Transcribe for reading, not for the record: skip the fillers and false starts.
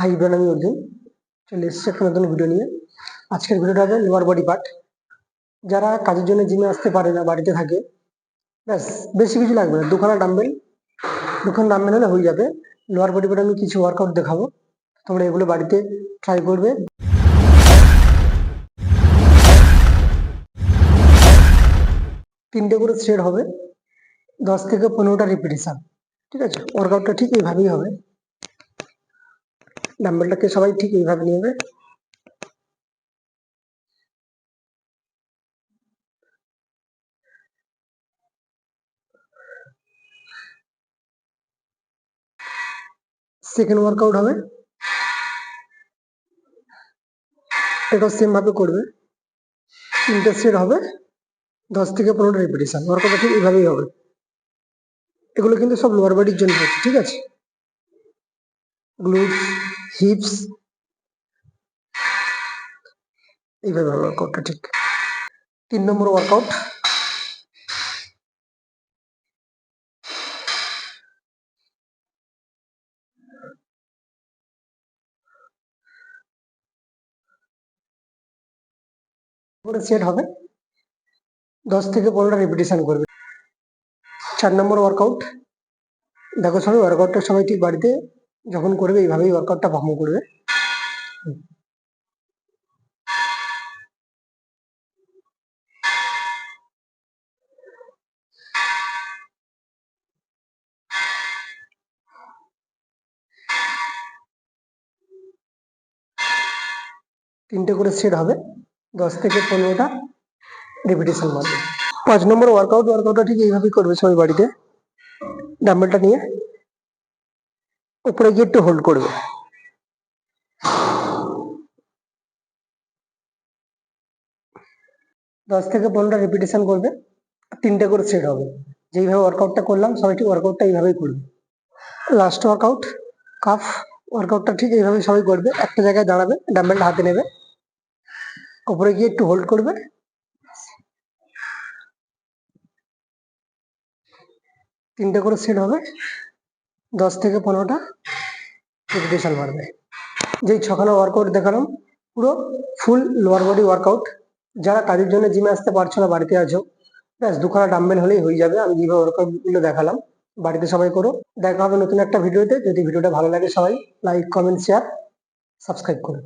Hi everyone, আমি অর্জুন। চলে এসেছি একটা নতুন ভিডিও নিয়ে। আজকের ভিডিওটা হবে লোয়ার বডি পার্ট। যারা কাজের জন্য জিমে আসতে পারে না, বাড়িতে থাকে, ব্যাস বেশি কিছু লাগবে না, দুখানা ডাম্বেল হলে হয়ে যাবে। লোয়ার বডি পার্ট আমি কিছু ওয়ার্কআউট দেখাবো, তোমরা এগুলো বাড়িতে ট্রাই করবে। 3টে করে সেট হবে, 10 থেকে 15টা রিপিটিশন। ঠিক আছে, ওয়ার্কআউটটা ঠিক এইভাবেই হবে। ডাম্বেলটাকে সবাই ঠিক এইভাবে নিয়ে সেকেন্ড ওয়ার্কআউট হবে, এটাও সেম ভাবে করবে। 3টে সেট হবে, 10 থেকে 15টা রিপিটিশন। ওয়ার্কআউটটা ঠিক এইভাবেই হবে। এগুলো কিন্তু সব লোয়ার বডির জন্য হচ্ছে, ঠিক আছে? গ্লুটস, হিপস, এইভাবে ওয়ার্কআউটটা ঠিক। 3 নম্বর ওয়ার্কআউট, সেট হবে, 10 থেকে 15টা রিপিটিশন করবে। 4 নম্বর ওয়ার্কআউট, দেখো সবাই ওয়ার্কআউটটা সবাই ঠিক বাড়িতে যখন করবে এইভাবেই ওয়ার্কআউটটা পারফর্ম করবে। তিনটে করে সেট হবে, 10 থেকে 15টা রিপিটিশন মারবে। 5 নম্বর ওয়ার্কআউটটা ঠিক এইভাবেই করবে সবাই বাড়িতে। ডাম্বেলটা নিয়ে উপরে গিয়ে একটু হোল্ড করবে, 10 থেকে 15টা রিপিটিশন করবে। 3টে করে সেট হবে। যেইভাবে ওয়ার্কআউটটা করলাম সবাই ঠিক ওয়ার্কআউটটা এইভাবেই করবে। লাস্ট ওয়ার্কআউট কাফ, ওয়ার্কআউটটা ঠিক এইভাবে সবাই করবে। একটা জায়গায় দাঁড়াবে, ডাম্বেলটা হাতে নেবে, উপরে গিয়ে একটু হোল্ড করবে, 3টে করে সেট হবে, 10 থেকে 15টা রিপিটিশন মারবে। যেই 6খানা ওয়ার্কআউট দেখালাম পুরো ফুল লোয়ার বডি ওয়ার্কআউট। যারা কাজের জন্য জিমে আসতে পারছো না, বাড়িতে আছো, ব্যাস 2খানা ডাম্বেল হলেই হয়ে যাবে। আমি যেভাবে ওয়ার্কআউট গুলো দেখালাম বাড়িতে সবাই করো। দেখা হবে নতুন একটা ভিডিওতে। যদি ভিডিওটা ভালো লাগে সবাই লাইক, কমেন্ট, শেয়ার, সাবস্ক্রাইব করো।